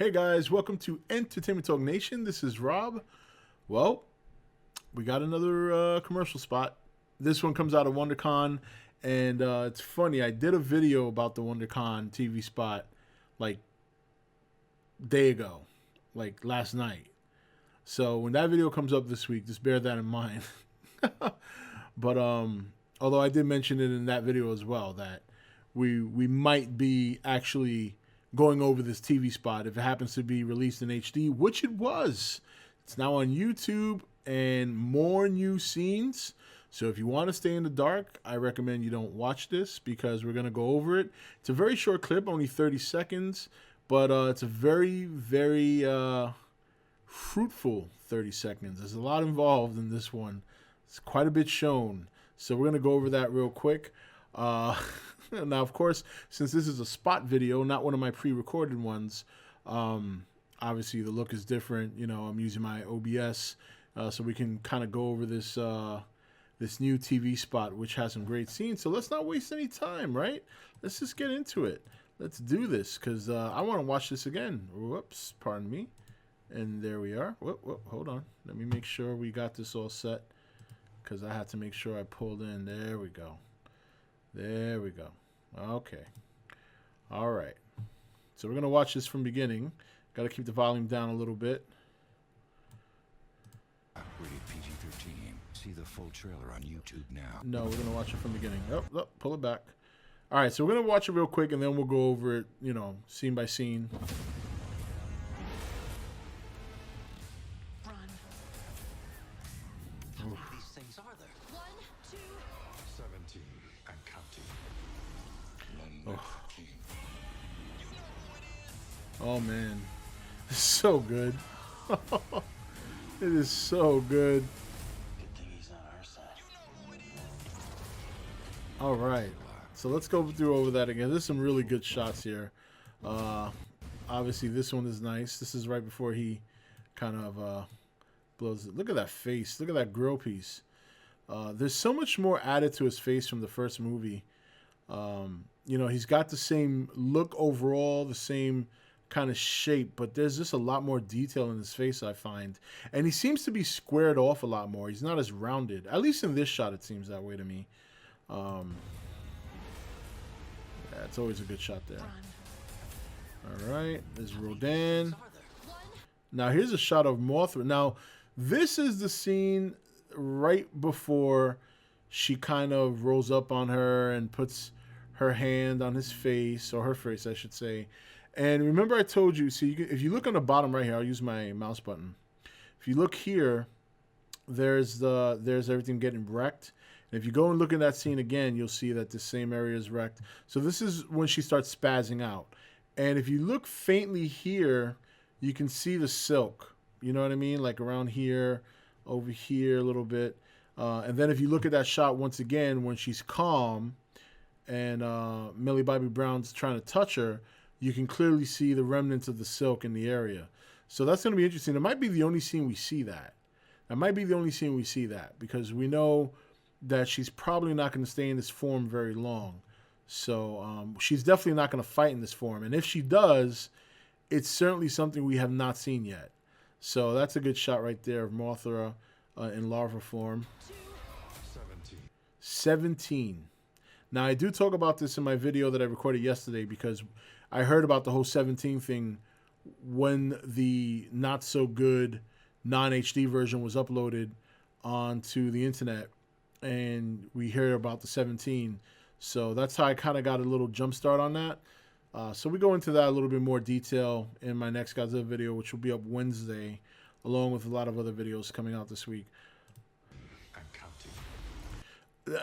Hey guys, welcome to Entertainment Talk Nation. This is Rob. Well, we got another commercial spot. This one comes out of Wondercon, and it's funny. I did a video about the Wondercon TV spot like day ago, like last night. So when that video comes up this week, just bear that in mind. But although I did mention it in that video as well, that we might be actually going over this TV spot if it happens to be released in HD, which it was. It's now on YouTube and more new scenes. So if you want to stay in the dark, I recommend you don't watch this because we're going to go over it. It's a very short clip, only 30 seconds, but it's a very, very fruitful 30 seconds. There's a lot involved in this one. It's quite a bit shown. So we're going to go over that real quick. Now, of course, since this is a spot video, not one of my pre-recorded ones, obviously the look is different. You know, I'm using my OBS, so we can kind of go over this this new TV spot, which has some great scenes. So let's not waste any time, right? Let's just get into it. Let's do this, because I want to watch this again. Whoops, pardon me. And there we are. Whoop, hold on. Let me make sure we got this all set, because I had to make sure I pulled in. There we go. There we go. Okay. All right. So we're going to watch this from beginning. Got to keep the volume down a little bit. Rated PG-13. See the full trailer on YouTube now. No, we're going to watch it from beginning. Oh, pull it back. All right, so we're going to watch it real quick, and then we'll go over it, you know, scene by scene. Run. How many of these things are there? 1, 2. 17 and counting. Oh, man. It's so good. It is so good. Good thing he's on our side. All right. So let's go through over that again. There's some really good shots here. Obviously, this one is nice. This is right before he kind of blows it. Look at that face. Look at that grill piece. There's so much more added to his face from the first movie. You know, he's got the same look overall, the same kind of shape, but there's just a lot more detail in his face, I find. And he seems to be squared off a lot more. He's not as rounded. At least in this shot, it seems that way to me. Yeah, it's always a good shot there. All right, there's Rodan. Now, here's a shot of Mothra. Now, this is the scene right before she kind of rolls up on her and puts her hand on his face, or her face, I should say. And remember I told you, see, if you look on the bottom right here, I'll use my mouse button. If you look here, there's everything getting wrecked. And if you go and look at that scene again, you'll see that the same area is wrecked. So this is when she starts spazzing out. And if you look faintly here, you can see the silk. You know what I mean? Like around here, over here a little bit. And then if you look at that shot once again, when she's calm and Millie Bobby Brown's trying to touch her, you can clearly see the remnants of the silk in the area. So that's going to be interesting. It might be the only scene we see that. That might be the only scene we see that, because we know that she's probably not going to stay in this form very long. So she's definitely not going to fight in this form. And if she does, it's certainly something we have not seen yet. So that's a good shot right there of Mothra in larva form. 17. Now, I do talk about this in my video that I recorded yesterday, because I heard about the whole 17 thing when the not-so-good non-HD version was uploaded onto the internet, and we heard about the 17. So that's how I kind of got a little jump start on that. So we go into that a little bit more detail in my next Godzilla video, which will be up Wednesday, along with a lot of other videos coming out this week.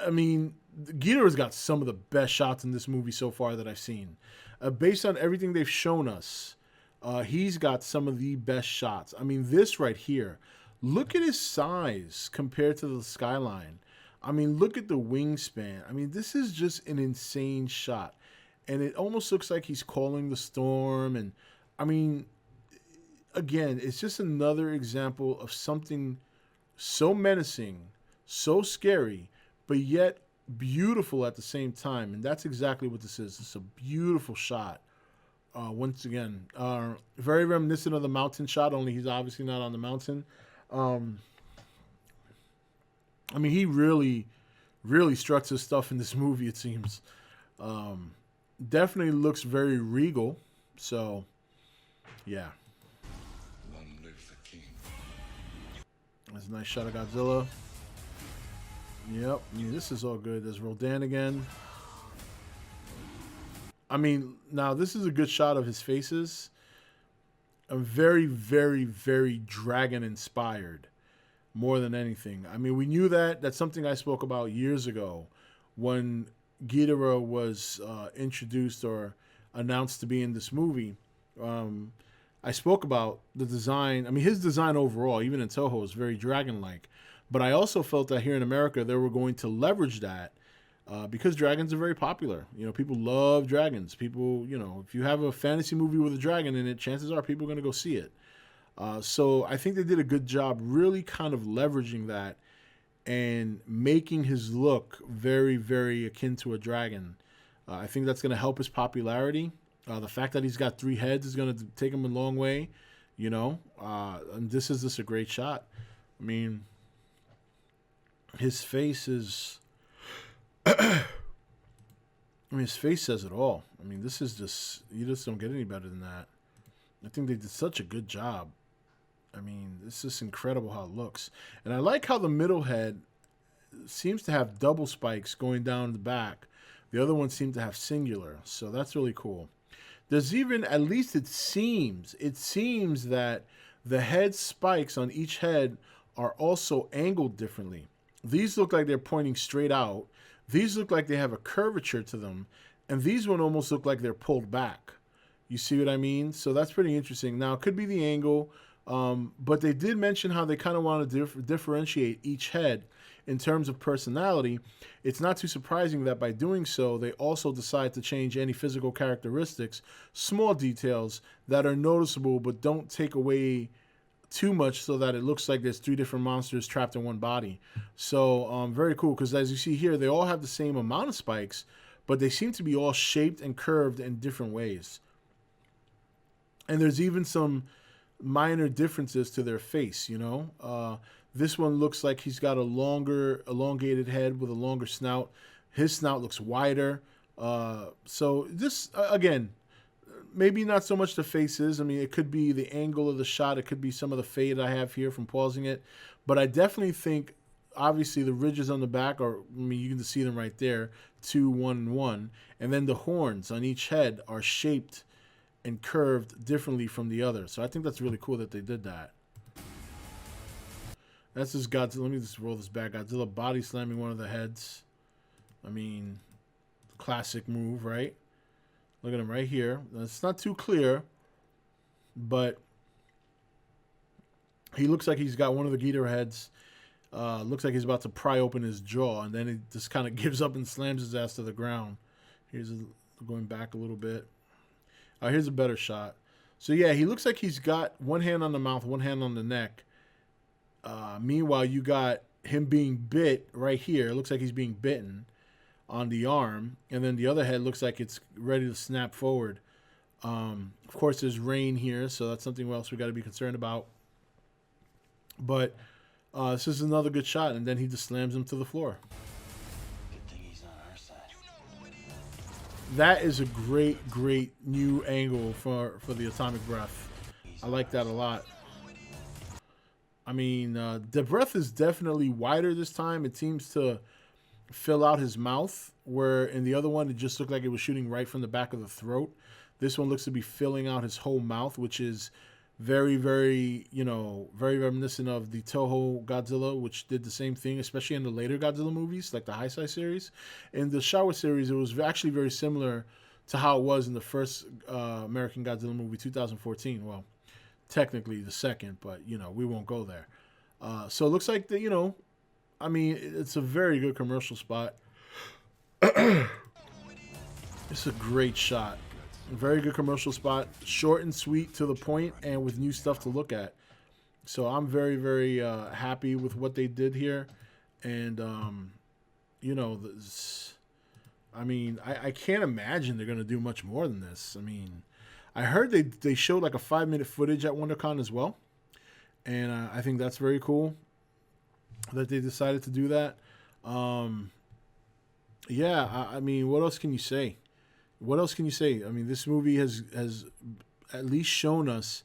I mean, Ghidorah's got some of the best shots in this movie so far that I've seen. Based on everything they've shown us, he's got some of the best shots. I mean, this right here, look at his size compared to the skyline. I mean, look at the wingspan. I mean, this is just an insane shot. And it almost looks like he's calling the storm. And, I mean, again, it's just another example of something so menacing, so scary, but yet beautiful at the same time. And that's exactly what this is. It's a beautiful shot once again, very reminiscent of the mountain shot. Only he's obviously not on the mountain. Um, I mean, he really struts his stuff in this movie. It seems definitely looks very regal. So, yeah, Long live the king. that's a nice shot of Godzilla. Yep, I mean, this is all good. There's Rodan again. I mean, now this is a good shot of his faces. A very, very, very dragon inspired more than anything. I mean, we knew that. That's something I spoke about years ago when Ghidorah was introduced or announced to be in this movie. I spoke about the design. I mean, his design overall, even in Toho, is very dragon-like. But I also felt that here in America, they were going to leverage that because dragons are very popular. You know, people love dragons. People, you know, if you have a fantasy movie with a dragon in it, chances are people are going to go see it. So I think they did a good job really kind of leveraging that and making his look very, very akin to a dragon. I think that's going to help his popularity. The fact that he's got 3 heads is going to take him a long way, you know. And this is just a great shot. I mean, his face is... I mean, his face says it all. I mean, this is just... You just don't get any better than that. I think they did such a good job. I mean, it's just incredible how it looks. And I like how the middle head seems to have double spikes going down the back. The other one seemed to have singular. So that's really cool. There's even, at least it seems that the head spikes on each head are also angled differently. These look like they're pointing straight out. These look like they have a curvature to them. And these one almost look like they're pulled back. You see what I mean? So that's pretty interesting. Now, it could be the angle. But they did mention how they kind of want to differentiate each head in terms of personality. It's not too surprising that by doing so, they also decide to change any physical characteristics, small details that are noticeable but don't take away too much so that it looks like there's 3 different monsters trapped in one body. So very cool, because as you see here, they all have the same amount of spikes, but they seem to be all shaped and curved in different ways. And there's even some minor differences to their face, you know. This one looks like he's got a longer, elongated head with a longer snout. His snout looks wider. So this, again, maybe not so much the faces. I mean, it could be the angle of the shot. It could be some of the fade I have here from pausing it. But I definitely think, obviously, the ridges on the back are, I mean, you can see them right there, 2, 1, and 1. And then the horns on each head are shaped and curved differently from the other. So I think that's really cool that they did that. That's just Godzilla. Let me just roll this back. Godzilla body slamming one of the heads. I mean, classic move, right? Look at him right here. It's not too clear, but he looks like he's got one of the Ghidorah heads. Looks like he's about to pry open his jaw, and then he just kind of gives up and slams his ass to the ground. Going back a little bit. Here's a better shot. So, yeah, he looks like he's got one hand on the mouth, one hand on the neck. Meanwhile, you got him being bit right here. It looks like he's being bitten on the arm. And then the other head looks like it's ready to snap forward. Of course, there's rain here, so that's something else we got to be concerned about. But this is another good shot, and then he just slams him to the floor. Good thing he's on our side. That is a great, great new angle for the atomic breath. I like that a lot. I mean, the breath is definitely wider this time. It seems to fill out his mouth, where in the other one, it just looked like it was shooting right from the back of the throat. This one looks to be filling out his whole mouth, which is very, very, you know, very reminiscent of the Toho Godzilla, which did the same thing, especially in the later Godzilla movies, like the Heisei series. In the Showa series, it was actually very similar to how it was in the first American Godzilla movie, 2014. Well, technically the second, but, you know, we won't go there. So it looks like, you know, I mean, it's a very good commercial spot. It's a great shot. Very good commercial spot. Short and sweet, to the point, and with new stuff to look at. So I'm very, very happy with what they did here. And, you know, I mean, I can't imagine they're going to do much more than this. I mean, I heard they showed like a 5-minute footage at WonderCon as well, and I think that's very cool that they decided to do that. Yeah, I mean, what else can you say? What else can you say? I mean, this movie has at least shown us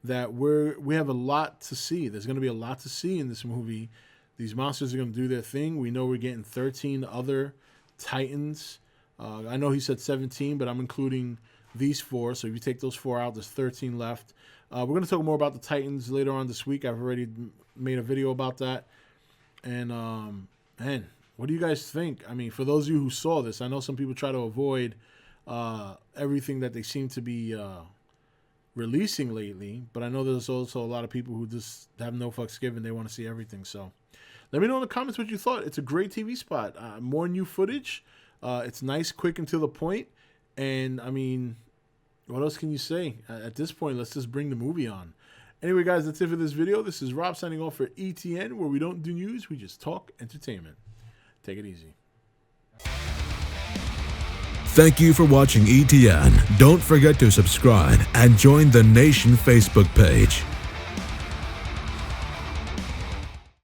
that we have a lot to see. There's going to be a lot to see in this movie. These monsters are going to do their thing. We know we're getting 13 other Titans. I know he said 17, but I'm including these 4. So if you take those 4 out, there's 13 left. We're going to talk more about the Titans later on this week. I've already made a video about that. And, man, what do you guys think? I mean, for those of you who saw this, I know some people try to avoid everything that they seem to be releasing lately, but I know there's also a lot of people who just have no fucks given. They want to see everything. So let me know in the comments what you thought. It's a great TV spot. More new footage. It's nice, quick, and to the point. And, I mean, what else can you say? At this point, let's just bring the movie on. Anyway, guys, that's it for this video. This is Rob signing off for E.T.N, where we don't do news. We just talk entertainment. Take it easy. Thank you for watching E.T.N. Don't forget to subscribe and join the Nation Facebook page.